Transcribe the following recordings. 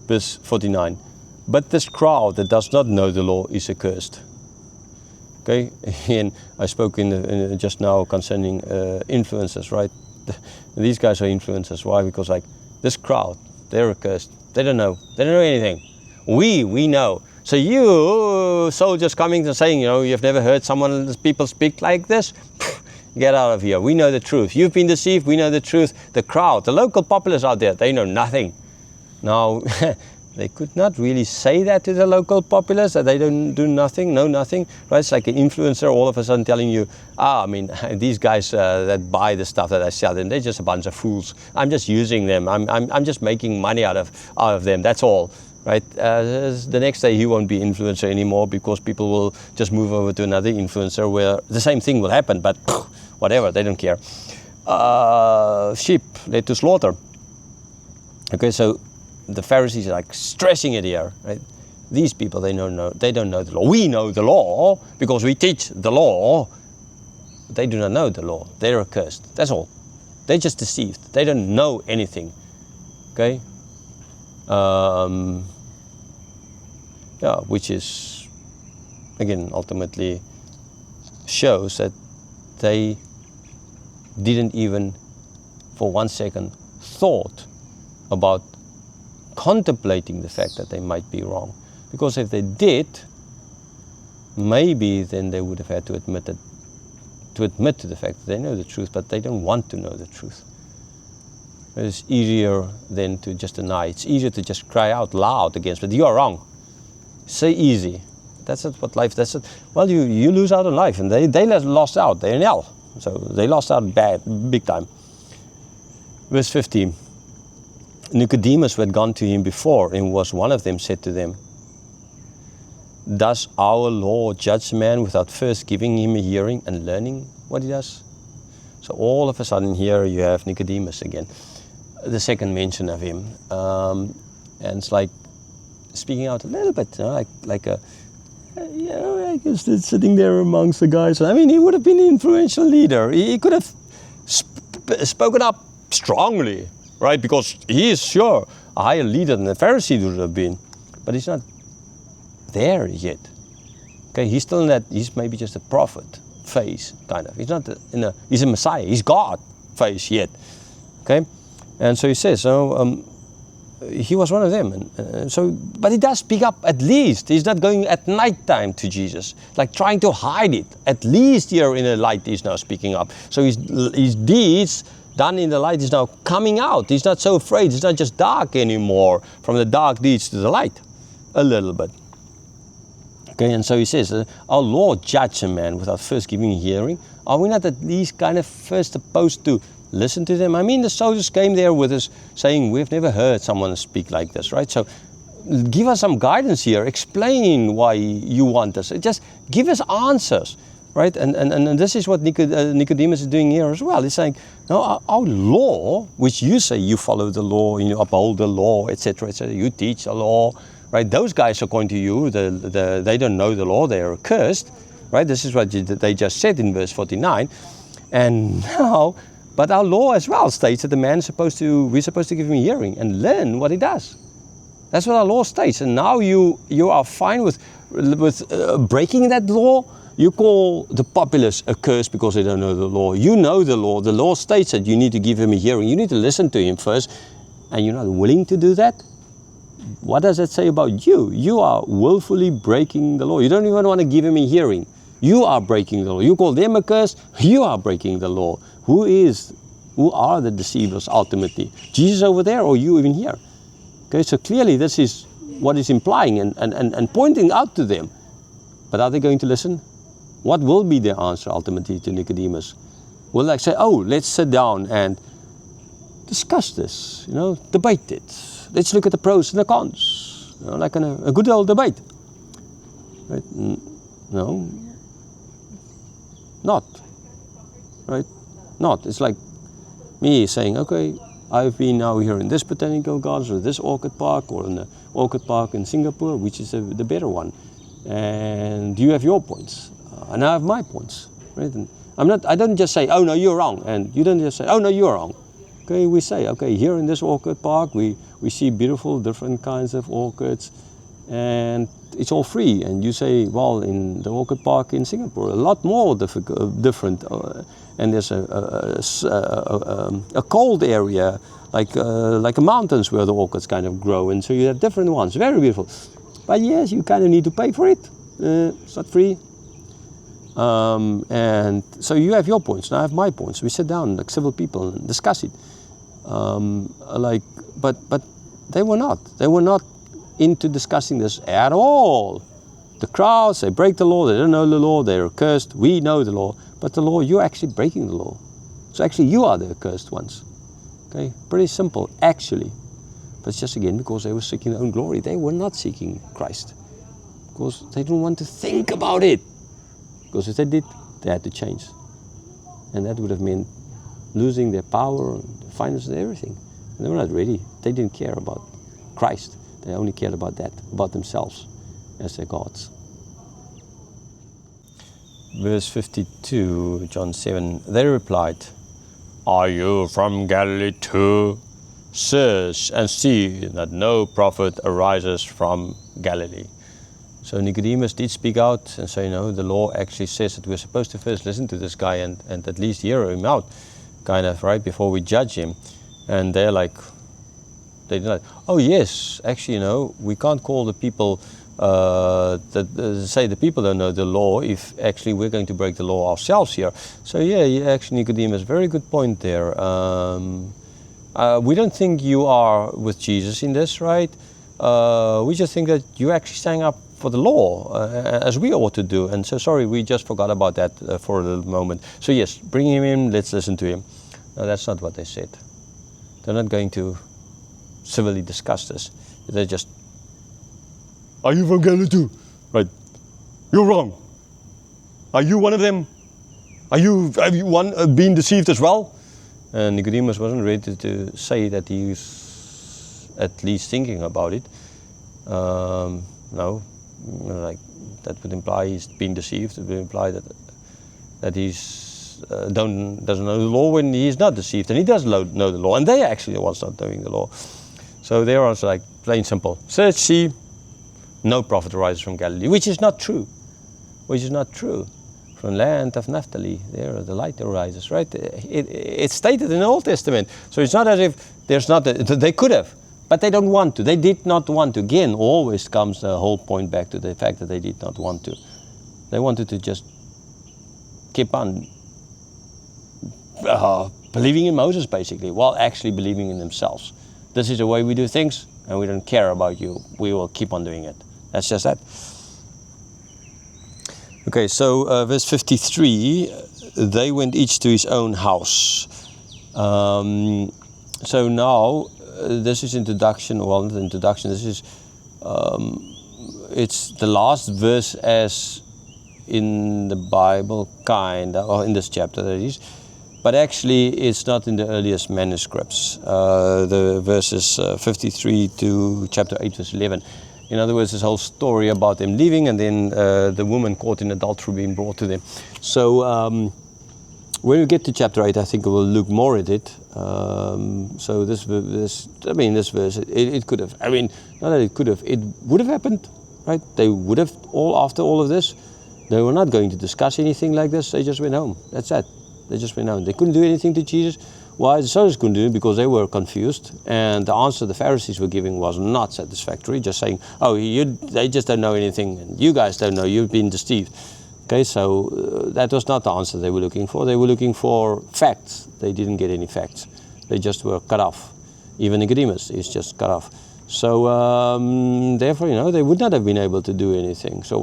Verse 49. But this crowd that does not know the law is accursed. Okay, and I spoke in just now concerning influencers, right? These guys are influencers. Why? Because like this crowd, they're accursed. They don't know. They don't know anything. We know. So you soldiers coming and saying, you've never heard people speak like this? Get out of here. We know the truth. You've been deceived. We know the truth. The crowd, the local populace out there, they know nothing. Now, they could not really say that to the local populace, that they don't do nothing, know nothing, right? It's like an influencer all of a sudden telling you, these guys that buy the stuff that I sell them, they're just a bunch of fools. I'm just using them. I'm just making money out of them. That's all, right? The next day he won't be influencer anymore because people will just move over to another influencer where the same thing will happen, but whatever, they don't care. Sheep led to slaughter. Okay, so the Pharisees are like stressing it here, right? These people, they don't know the law. We know the law because we teach the law. They do not know the law. They're accursed. That's all. They're just deceived. They don't know anything. Okay? Which is, again, ultimately shows that they didn't even for 1 second thought about contemplating the fact that they might be wrong. Because if they did, maybe then they would have had to admit to the fact that they know the truth, but they don't want to know the truth. It's easier than to just deny. It's easier to just cry out loud against, but you are wrong. Say easy. That's what life, well, you lose out on life, and they lost out. They're in hell. So they lost out big time. Verse 15. Nicodemus, who had gone to him before and was one of them, said to them, does our law judge a man without first giving him a hearing and learning what he does? So all of a sudden here you have Nicodemus again, the second mention of him. And it's like speaking out a little bit, like I guess sitting there amongst the guys. I mean, he would have been an influential leader. He could have spoken up strongly, right? Because he is sure a higher leader than the Pharisees would have been. But he's not there yet. Okay, he's still in that, he's maybe just a prophet phase, kind of. He's not he's a Messiah, he's God phase yet. Okay? And so he says, he was one of them. But he does speak up at least. He's not going at night time to Jesus, like trying to hide it. At least here in the light he's now speaking up. So his deeds done in the light is now coming out. He's not so afraid. It's not just dark anymore, from the dark deeds to the light, a little bit. Okay, and so he says, our Lord judge a man without first giving a hearing. Are we not at least kind of first supposed to listen to them? I mean, the soldiers came there with us saying, we've never heard someone speak like this, right? So give us some guidance here. Explain why you want us. Just give us answers, right? And this is what Nicodemus is doing here as well. He's saying, no, our law, which you say you follow the law, you uphold the law, etc., etc., you teach the law, right? Those guys, according to you, they don't know the law, they are accursed, right? This is what they just said in verse 49. And now, but our law as well states that we're supposed to give him a hearing and learn what he does. That's what our law states. And now you are fine with breaking that law. You call the populace accursed because they don't know the law. You know the law. The law states that you need to give him a hearing. You need to listen to him first. And you're not willing to do that? What does that say about you? You are willfully breaking the law. You don't even want to give him a hearing. You are breaking the law. You call them accursed. You are breaking the law. Who are the deceivers ultimately? Jesus over there or you even here? Okay, so clearly this is what is implying and pointing out to them. But are they going to listen? What will be their answer ultimately to Nicodemus? Will they say, oh, let's sit down and discuss this, debate it. Let's look at the pros and the cons, like a good old debate. Right? No, not. Right? Not. It's like me saying, okay, I've been now here in this botanical gardens or this orchid park or in the orchid park in Singapore, which is the better one. And you have your points, and I have my points. Right? And I don't just say, oh no, you're wrong, and you don't just say, oh no, you're wrong. Okay, we say, okay, here in this orchid park, we see beautiful different kinds of orchids, and it's all free. And you say, well, in the orchid park in Singapore, a lot more different, and there's a cold area, like the mountains where the orchids kind of grow, and so you have different ones, very beautiful. But yes, you kind of need to pay for it. It's not free. And so you have your points, and I have my points. We sit down like civil people and discuss it. But they were not. They were not into discussing this at all. The crowds, they break the law. They don't know the law. They're accursed. We know the law, but the law, you're actually breaking the law. So actually, you are the accursed ones. Okay, pretty simple, actually. But it's just again because they were seeking their own glory. They were not seeking Christ because they didn't want to think about it. Because if they did, they had to change. And that would have meant losing their power, their finances, and everything. And they were not ready. They didn't care about Christ. They only cared about that, about themselves as their gods. Verse 52, John 7, they replied, "Are you from Galilee too? Search and see that no prophet arises from Galilee." So Nicodemus did speak out and say, no, the law actually says that we're supposed to first listen to this guy and at least hear him out, kind of, right, before we judge him. And they're like, they did like, oh yes, actually, we can't call the people, say the people don't know the law if actually we're going to break the law ourselves here. So yeah, actually Nicodemus, very good point there. We don't think you are with Jesus in this, right? We just think that you actually sang up for the law, as we ought to do. And so sorry, we just forgot about that for a little moment. So yes, bring him in, let's listen to him. No, that's not what they said. They're not going to civilly discuss this. They're just, are you from Galilee too? Right, you're wrong. Are you one of them? Have you been deceived as well? And Nicodemus wasn't ready to say that he's at least thinking about it. No, like that would imply he's been deceived. It would imply that he's doesn't know the law when he's not deceived, and he does know the law, and they are actually the ones not knowing the law. So they are also like plain simple. Search, see, no prophet arises from Galilee, which is not true. Which is not true. From the land of Naphtali, there the light arises, right? It's stated in the Old Testament. So it's not as if there's not, they could have, but they don't want to. They did not want to. Again, always comes the whole point back to the fact that they did not want to. They wanted to just keep on believing in Moses, basically, while actually believing in themselves. This is the way we do things, and we don't care about you. We will keep on doing it. That's just that. Okay, so verse 53, they went each to his own house. So now, this is introduction, well, not introduction, this is, it's the last verse as in the Bible, kind of, or in this chapter that is, but actually it's not in the earliest manuscripts, the verses 53 to chapter 8, verse 11. In other words, this whole story about them leaving and then the woman caught in adultery being brought to them. So when we get to chapter 8, I think we'll look more at it. So this verse, it could have, not that it could have, it would have happened, right? They would have, after all of this, they were not going to discuss anything like this. They just went home. That's it. They just went home. They couldn't do anything to Jesus. Why? The soldiers couldn't do it because they were confused, and the answer the Pharisees were giving was not satisfactory, just saying, oh, they just don't know anything, and you guys don't know, you've been deceived. Okay, so that was not the answer they were looking for. They were looking for facts. They didn't get any facts. They just were cut off. Even Nicodemus is just cut off. So therefore, they would not have been able to do anything. They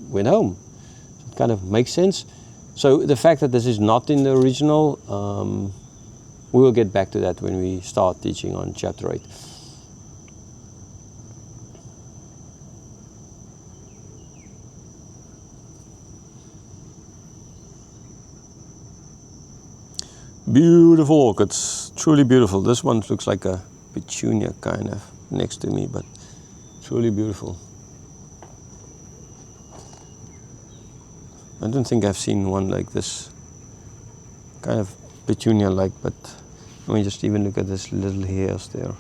went home. It kind of makes sense. So the fact that this is not in the original, we will get back to that when we start teaching on chapter 8. Beautiful orchids, truly beautiful. This one looks like a petunia kind of next to me, but truly beautiful. I don't think I've seen one like this. Kind of petunia-like, but let me just even look at this little hairs there.